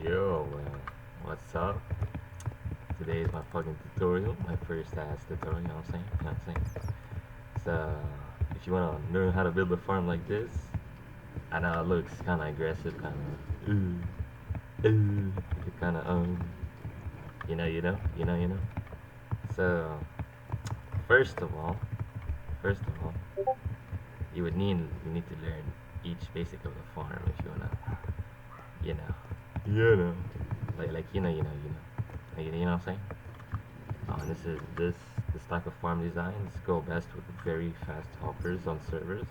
Yo, what's up? Today is my fucking tutorial, my first ass tutorial, you know what I'm saying? You know what I'm saying? So, if you wanna learn how to build a farm like this, I know it looks kinda aggressive, kinda, you know. So, first of all, first of all, you need to learn each basic of the farm if you wanna, you know, like you know what I'm saying? This type of farm designs go best with very fast hoppers on servers,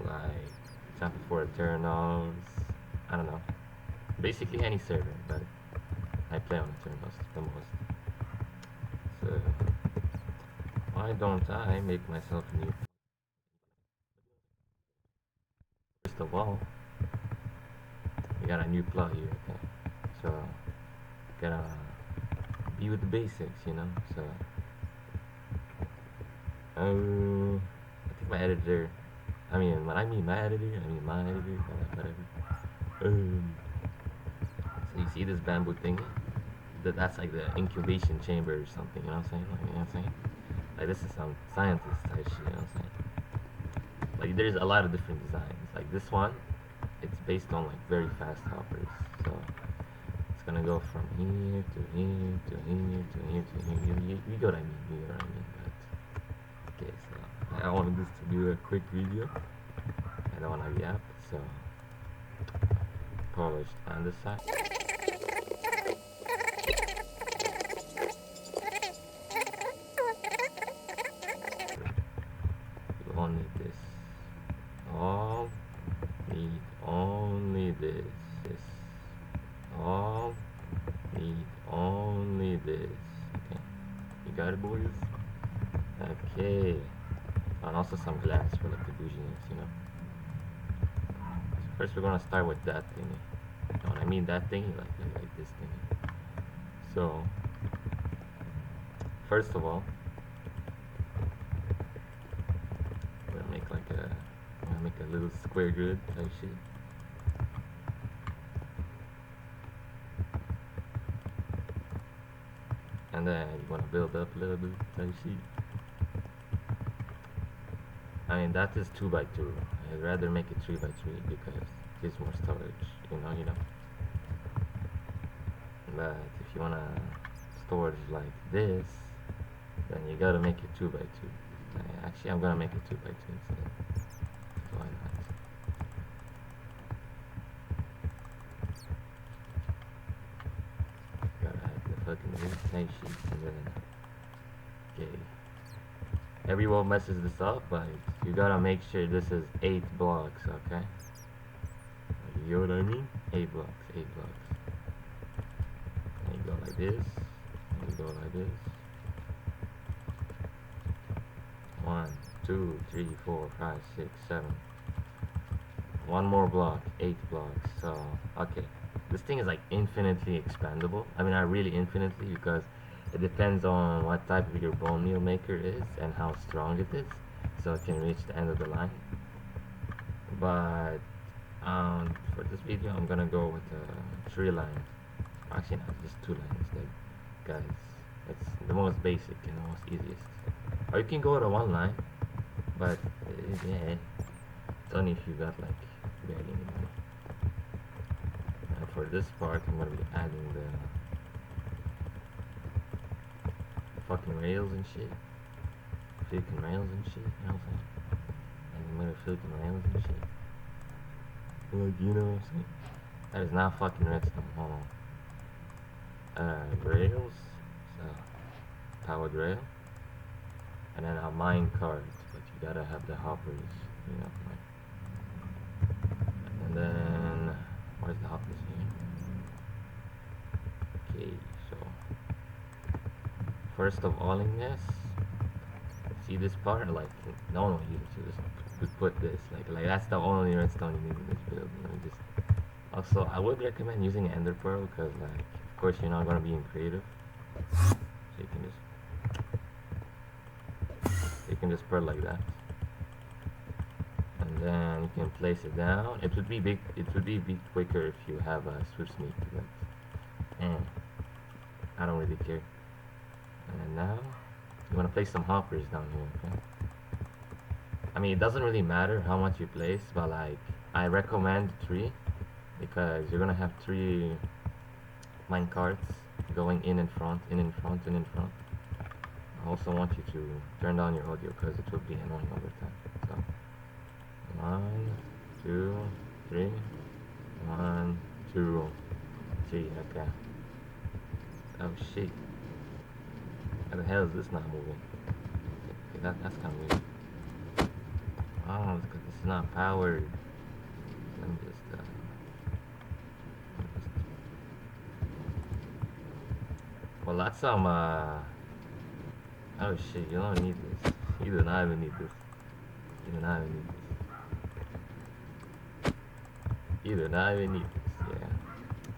like example for Eternals. I don't know, basically any server, but I play on Eternals the most. So why don't I make myself a new? First of all, we got a new plot here, okay? So gotta be with the basics, you know. So I think my editor. I mean, when I mean my editor, whatever. Um, so you see this bamboo thing? That's like the incubation chamber or something. You know what I'm saying? Like, you know what I'm saying? Like this is some scientist type shit. You know what I'm saying? Like there's a lot of different designs. Like this one, it's based on like very fast hoppers. So it's gonna go from here to here to here to here to here. You get what I mean? You get what I mean? But okay, so I wanted this to be a quick video. I don't wanna yap, so polished on this side. You all need this. All need only this. All need only this. Okay, you got it, boys. Okay, and also some glass for like the bouginess, you know. So first, we're gonna start with that thingy. You know what I mean? That thingy, like this thingy. So, first of all, we're gonna make like a little square grid type shit. And then you want to build up a little bit type shit. I mean, that is 2 by 2. I'd rather make it 3 by 3 because it gives more storage, you know. But if you want to storage like this, then you gotta make it 2 by 2. Actually, I'm gonna make it 2 by 2 instead. Why not? Gotta have the fucking type sheets and then, okay. Everyone messes this up, but you gotta make sure this is 8 blocks, okay? You know what I mean? 8 blocks, 8 blocks. And you go like this, and you go like this. 1, 2, 3, 4, 5, 6, 7. One more block, 8 blocks. So, okay. This thing is like infinitely expandable. I mean, not really infinitely because it depends on what type of your bone meal maker is and how strong it is. So it can reach the end of the line. But for this video, I'm gonna go with 3 lines. Actually, not just 2 lines. Like, guys, it's the most basic and the most easiest. Or you can go to 1 line, but yeah, it's only if you got like barely any money. And for this part, I'm gonna be adding the fucking rails and shit. Freaking rails and shit, you know what I'm saying? And motherfucking rails and shit. Like, you know what I'm saying? That is not fucking redstone, hold on. Rails, so, powered rail. And then a mine cart, but you gotta have the hoppers, you know, like. And then, where's the hoppers here? Okay, so, first of all in this, see this part, like, no one uses this, we put this, like that's the only redstone you need in this build, you know, just, also, I would recommend using ender pearl, because, like, of course you're not gonna be in creative, so you can just pearl like that, and then you can place it down. It would be big. It would be a bit quicker if you have a swift sneak, but I don't really care. And now you want to place some hoppers down here, okay? I mean, it doesn't really matter how much you place, but like I recommend 3 because you're gonna have 3 mine carts going in front, in front, and in front. I also want you to turn down your audio because it will be annoying over time. So 1, 2, 3, 1, 2, 3. Okay. Oh shit! How the hell is this not moving? Okay, that's kind of weird. Oh, it's because it's not powered. Let me just well, that's some oh shit, you don't need this. You do not even need this. You do not even need this. You do not even need this. Yeah.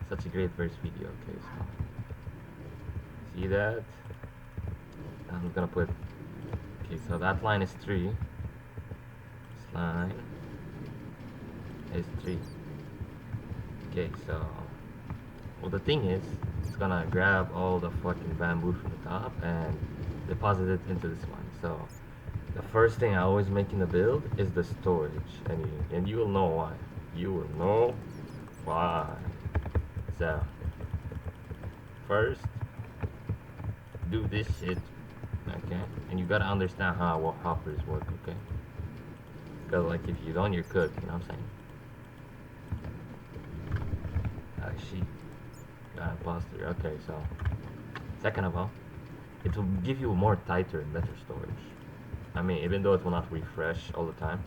Such a great first video. Okay, so see that? I'm gonna put, okay, so that line is 3. This line is 3. Okay, so well, the thing is, it's gonna grab all the fucking bamboo from the top and deposit it into this one. So the first thing I always make in the build is the storage, and you will know why. You will know why. So first, do this shit, okay? And you gotta understand how hoppers work, okay? Because like if you don't, you're cooked. You know what I'm saying? Ah shit. Got imposter. Okay, so second of all, it will give you more tighter and better storage. I mean, even though it will not refresh all the time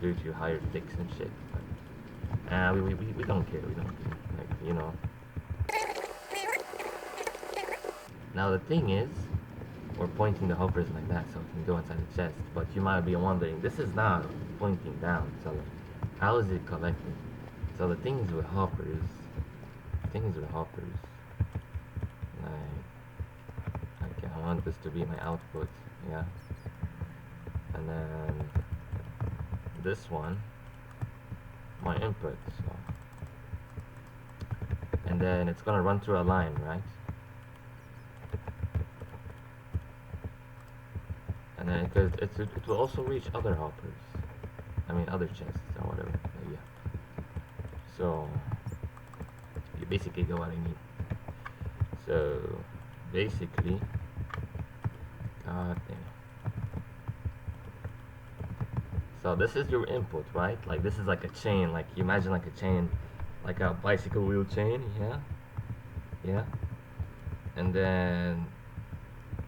due to higher ticks and shit, but we don't care. We don't care. Like, you know. Now the thing is, we're pointing the hoppers like that so it can go inside the chest. But you might be wondering, this is not pointing down. So like, how is it collecting? So the things with hoppers. Like, okay, I want this to be my output, yeah. And then this one, my input. So, and then it's gonna run through a line, right? And then because it will also reach other hoppers. I mean other chests or whatever. Yeah. So you basically get what I mean. So basically, god damn. So this is your input, right? Like this is like a chain. Like you imagine like a chain, like a bicycle wheel chain. Yeah. Yeah. And then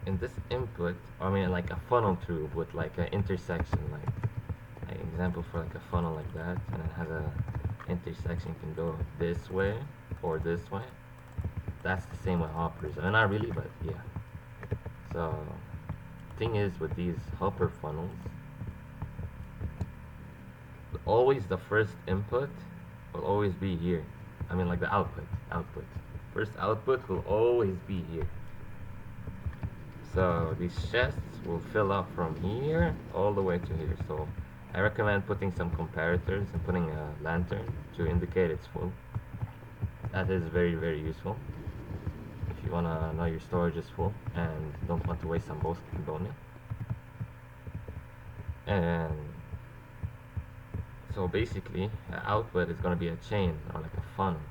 in this input, I mean like a funnel tube with like an intersection, like example for like a funnel like that, and it has a intersection, can go this way or this way. That's the same with hoppers. I mean, not really, but yeah. So thing is with these hopper funnels, always the first input will always be here. I mean like the output. First output will always be here. So these chests will fill up from here all the way to here. So I recommend putting some comparators and putting a lantern to indicate it's full. That is very, very useful if you want to know your storage is full and don't want to waste some bone. And so basically the output is going to be a chain or like a funnel,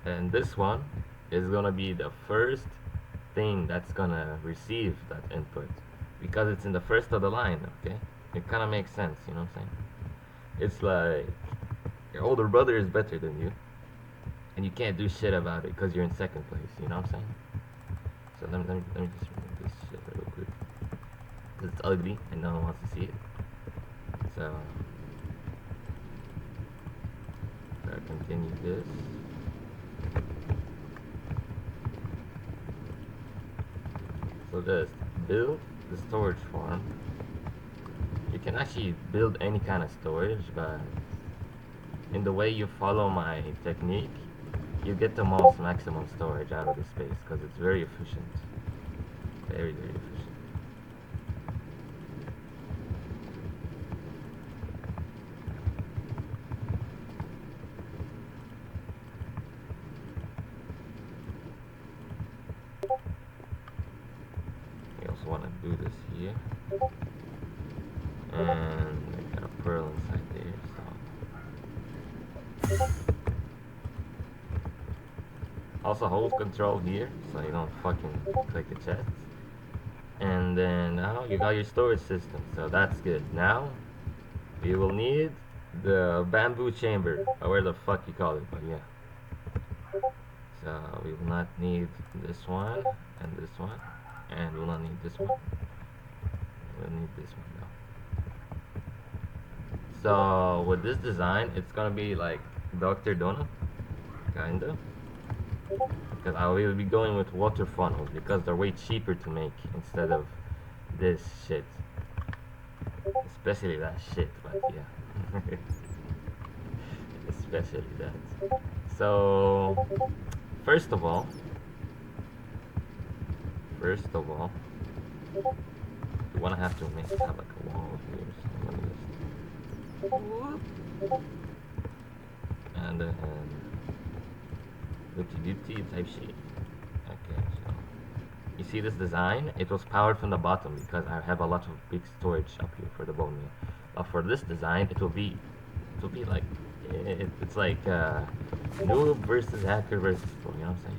and this one is going to be the first thing that's gonna receive that input because it's in the first of the line. Okay, it kind of makes sense, you know what I'm saying? It's like your older brother is better than you and you can't do shit about it because you're in second place, you know what I'm saying? So let me just remove this shit real quick because it's ugly and no one wants to see it. So gotta continue this. So just build the storage farm. You can actually build any kind of storage, but in the way you follow my technique, you get the most maximum storage out of the space because it's very efficient. Very, very efficient. also want to do this here, and I got a pearl inside there, so also hold control here so you don't fucking click the chest. And then now you got your storage system, so that's good. Now we will need the bamboo chamber, or where the fuck you call it, but yeah. So we will not need this one and this one, and we'll not need this one. We'll need this one though. So with this design, it's gonna be like Dr. Donut, kinda, because I will be going with water funnels because they're way cheaper to make instead of this shit, especially that shit. But yeah, especially that. So first of all, you wanna have to have like a wall here. So let me just, and then duty type shit. Okay, so you see this design? It was powered from the bottom because I have a lot of big storage up here for the bone meal. But for this design, it will be like it's like noob versus hacker versus pro. You know what I'm saying?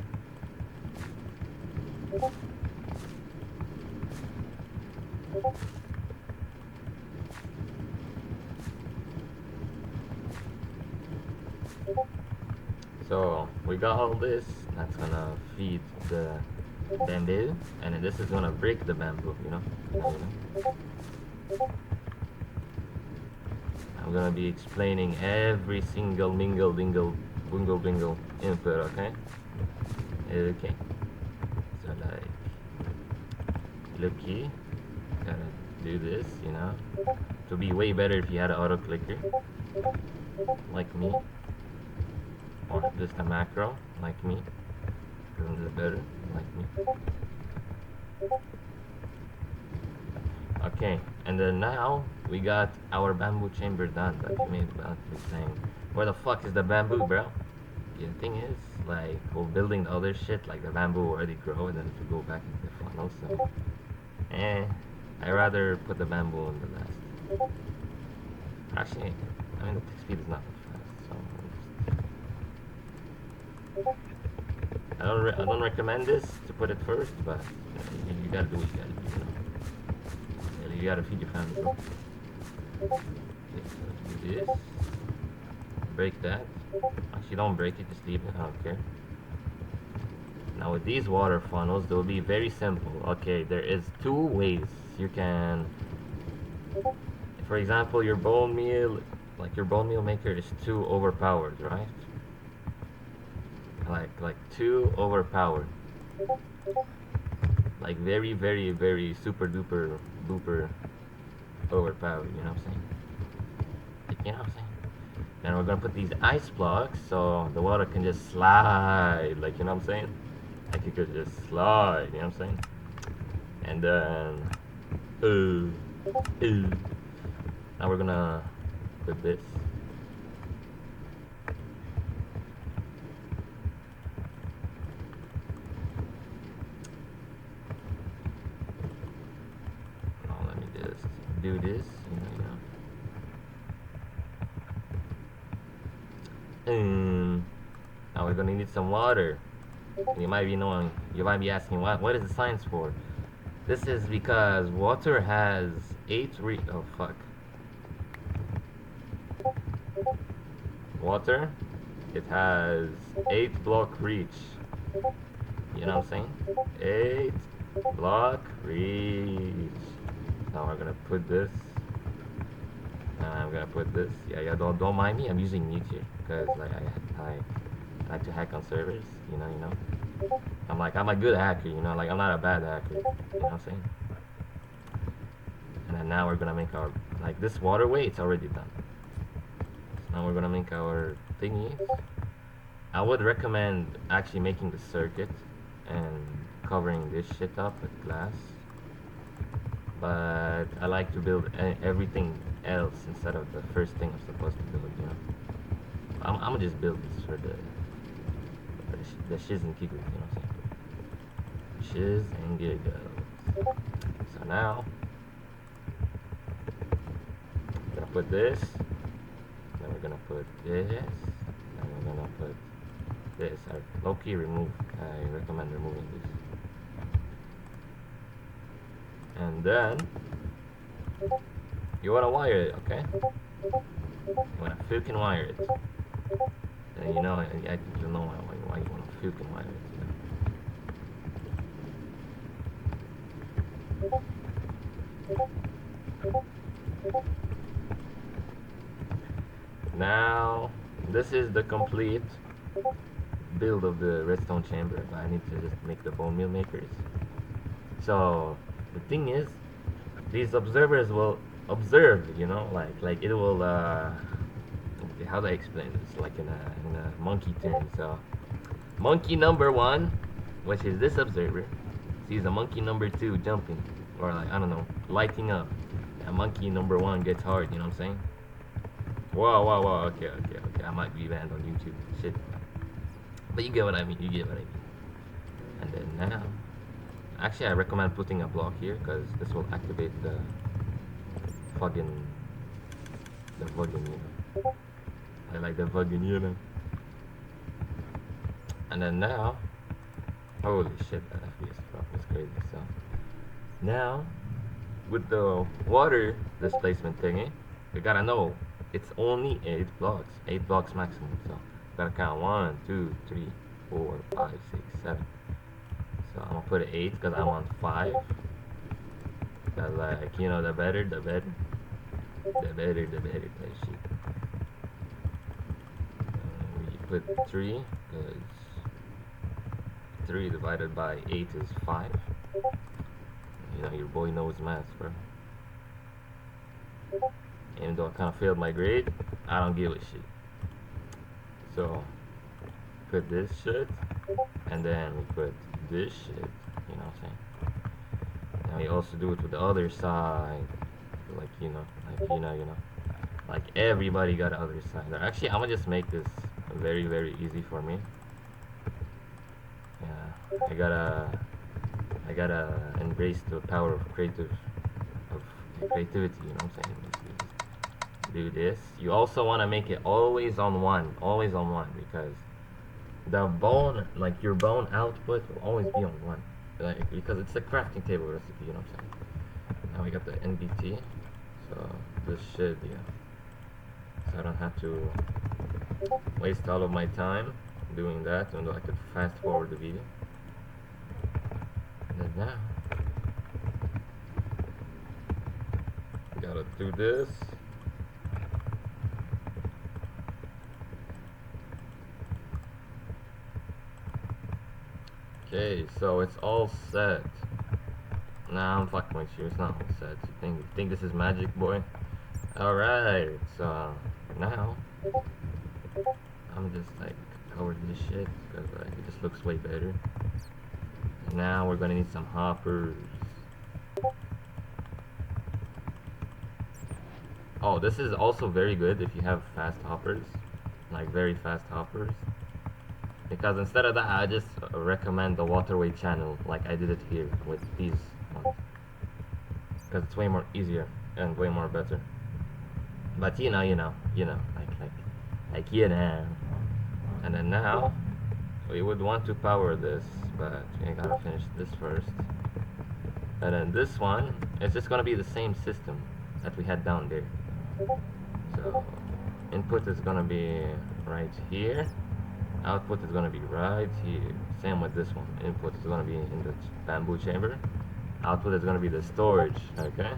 So we got all this. That's gonna feed the bamboo, and then this is gonna break the bamboo. You know. I'm gonna be explaining every single mingle, dingle, wingle, bingle input. Okay. Okay. So like, looky, gotta do this. You know, it would be way better if you had an auto clicker, like me. Or just a macro, like me. Isn't this better, like me? Okay, and then now we got our bamboo chamber done that we made about this thing. Where the fuck is the bamboo, bro? Okay, the thing is, like, we're building the other shit, like the bamboo already grow, and then if we go back into the funnel, so I rather put the bamboo in the last. Actually, I mean the tick speed is not that fast, so I don't recommend this to put it first, but you gotta do what you gotta do, you know. You gotta feed your family. Okay, so let's do this. Break that. Actually, don't break it, just leave it. I don't care. Now with these water funnels, they'll be very simple. Okay, there is two ways you can. For example, your bone meal, like your bone meal maker, is too overpowered, right? Like too overpowered, like very super duper overpowered, you know what I'm saying? You know what I'm saying? And we're gonna put these ice blocks so the water can just slide, like, you know what I'm saying? Like it could just slide, you know what I'm saying? And then now we're gonna put this. Do this, now we're gonna need some water. You might be asking, what is the science for? This is because water has water, it has 8 block reach. You know what I'm saying? 8 block reach. Now we're gonna put this. I'm gonna put this. Yeah. Don't mind me. I'm using mute here because like I like to hack on servers. You know. I'm a good hacker. You know, like I'm not a bad hacker. You know what I'm saying? And then now we're gonna make our this waterway. It's already done. So now we're gonna make our thingies. I would recommend actually making the circuit and covering this shit up with glass. But I like to build everything else instead of the first thing I'm supposed to build, you know. I'm gonna just build this for the shiz and giggles, you know what I'm saying? Shiz and giggles. So now we're gonna put this, then we're gonna put this, and we're gonna put this. I low-key I recommend removing this. And then you wanna wire it, okay? You wanna fucking wire it. And you know, I think you know why you wanna fucking wire it. Now, this is the complete build of the redstone chamber. I need to just make the bone meal makers. So the thing is, these observers will observe, you know, like it will. How do I explain this? Like in a monkey term. So monkey number 1, which is this observer, sees a monkey number 2 jumping, or like I don't know, lighting up. And monkey number 1 gets hard. You know what I'm saying? Whoa. Okay. I might be banned on YouTube. Shit. But you get what I mean. And then now, actually, I recommend putting a block here because this will activate the fucking, you know. I like the fucking, you know. And then now, holy shit, that FPS drop is crazy. So now, with the water displacement thingy, we gotta know it's only 8 blocks maximum. So gotta count 1, 2, 3, 4, 5, 6, 7. So I'm gonna put it 8 because I want 5. Cause like, you know, the better type shit. We put 3 because 3 divided by 8 is 5. You know, your boy knows math, bro. Even though I kind of failed my grade, I don't give a shit. So put this shit, and then we put this shit. You know what I'm saying? And we also do it with the other side, like you know, like everybody got the other side. Actually, I'm gonna just make this very easy for me. Yeah, I gotta embrace the power of creativity. You know what I'm saying? Do this. You also want to make it always on 1, because the bone, like your bone output, will always be on 1, like because it's a crafting table recipe. You know what I'm saying? Now we got the NBT, so this should, so I don't have to waste all of my time doing that, even though I could fast forward the video. And then now we gotta do this. Okay, so it's all set. Nah, I'm fucking with you. It's not all set. You think this is magic, boy? Alright, so now I'm just like covered this shit because like it just looks way better. And now we're gonna need some hoppers. Oh, this is also very good if you have fast hoppers, like very fast hoppers. Because instead of that, I just recommend the waterway channel, like I did it here with these ones. Because it's way more easier and way more better. But you know, like you know. And then now, we would want to power this, but we gotta finish this first. And then this one, it's just gonna be the same system that we had down there. So, input is gonna be right here. Output is gonna be right here. Same with this one. Input is gonna be in the bamboo chamber. Output is gonna be the storage. Okay.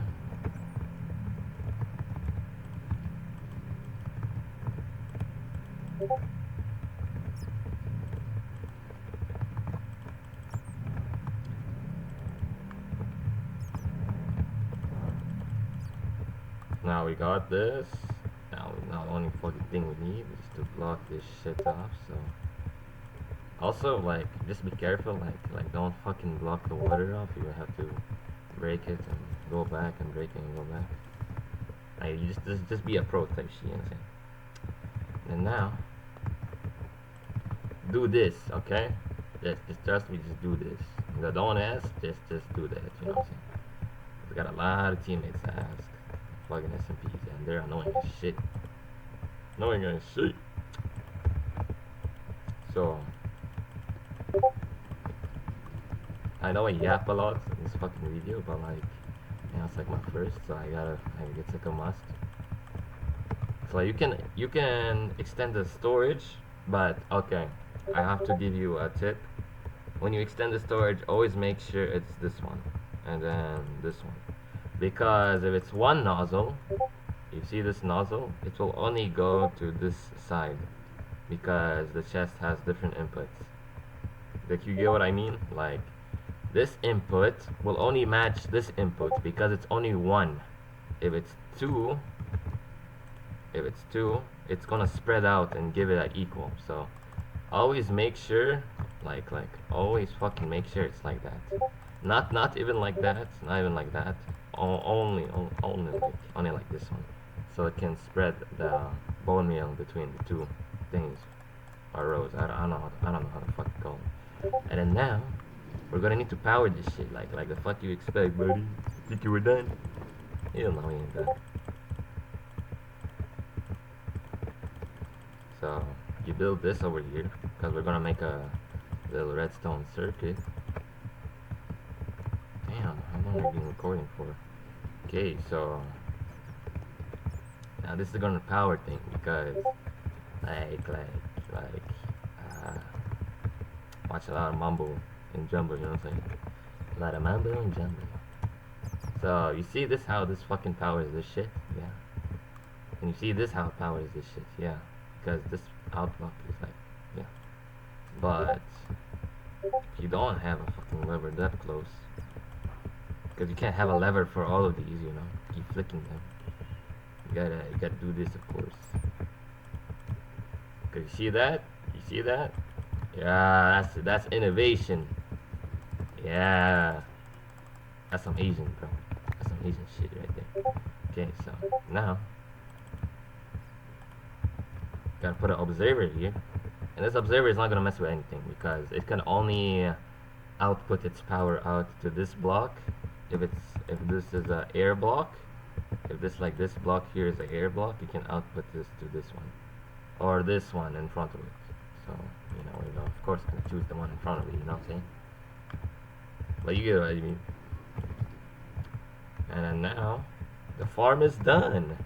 Now we got this. Now the only fucking thing we need is to block this shit off. So also, like, just be careful, like don't fucking block the water off. You have to break it and go back and break it and go back. Like, you just be a pro type shit, you know what I'm saying? And now do this, okay? Just trust me, just do this. Don't ask, just do that, you know what I'm saying? We got a lot of teammates that ask fucking SMPs, and they're annoying as shit. Annoying as shit. So I know I yap a lot in this fucking video, but like, you know, it's like my first, so it's like a must. So you can extend the storage, but okay, I have to give you a tip. When you extend the storage, always make sure it's this one and then this one, because if it's one nozzle, you see this nozzle, it will only go to this side because the chest has different inputs. Like, you get what I mean? Like, this input will only match this input because it's only one. If it's two, it's gonna spread out and give it an equal. So always make sure, like always fucking make sure it's like that. Not even like that, not even like that. Only like this one, so it can spread the bone meal between the two things or rows. I don't know how to fucking call it. And then now we're gonna need to power this shit. Like the fuck you expect, buddy? Think you were done? You don't know we ain't done. So you build this over here because we're gonna make a little redstone circuit. Damn, how long have we been recording for? Okay, so now this is gonna power thing because watch a lot of mumbo and jumbo, you know what I'm saying? A lot of mumbo and jumbo. So you see this, how this fucking powers this shit? Yeah. And you see this, how it powers this shit? Yeah. Because this outlook is like, yeah. But you don't have a fucking lever that close, because you can't have a lever for all of these, you know. Keep flicking them. You gotta do this, of course. Cause you see that? You see that? Yeah, that's innovation. Yeah, that's some Asian, bro. That's some Asian shit right there. Okay, so now gotta put an observer here, and this observer is not gonna mess with anything because it can only output its power out to this block. If this is an air block, if this block here is an air block, you can output this to this one or this one in front of it. So you know, of course, I'm gonna choose the one in front of it. You know what I'm saying? But you get what I mean. And then now the farm is done.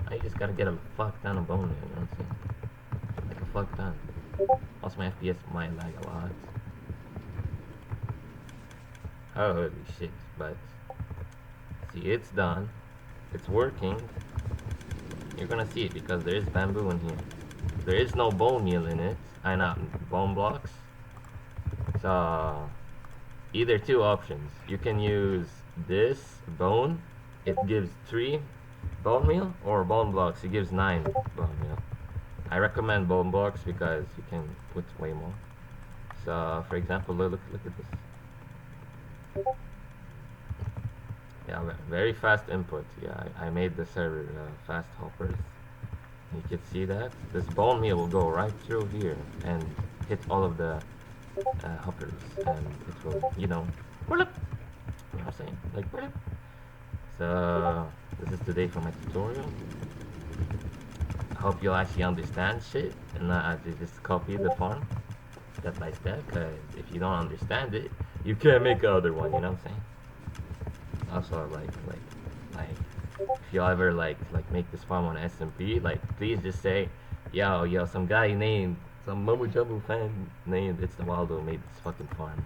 I just gotta get a fuck ton of bone meal. You know what I'm saying? Like a fuck ton. Also, my FPS might lag a lot. Holy shit, but see, it's done. It's working. You're gonna see it because there is bamboo in here. There is no bone meal in it. I not bone blocks. So either two options. You can use this bone. It gives 3 bone meal, or bone blocks. It gives 9 bone meal. I recommend bone blocks because you can put way more. So for example, look at this. Yeah, very fast input. Yeah, I made the server fast hoppers. You can see that this bone meal will go right through here and hit all of the hoppers, and it will, you know what I'm saying? Like, so this is today for my tutorial. I hope you'll actually understand shit and not actually just copy the farm step by step, because if you don't understand it, you can't make another one, you know what I'm saying? Also, like if you ever like make this farm on SMP, like, please just say, yo, some guy named, some mumbo jumbo fan named It's the Waldo made this fucking farm.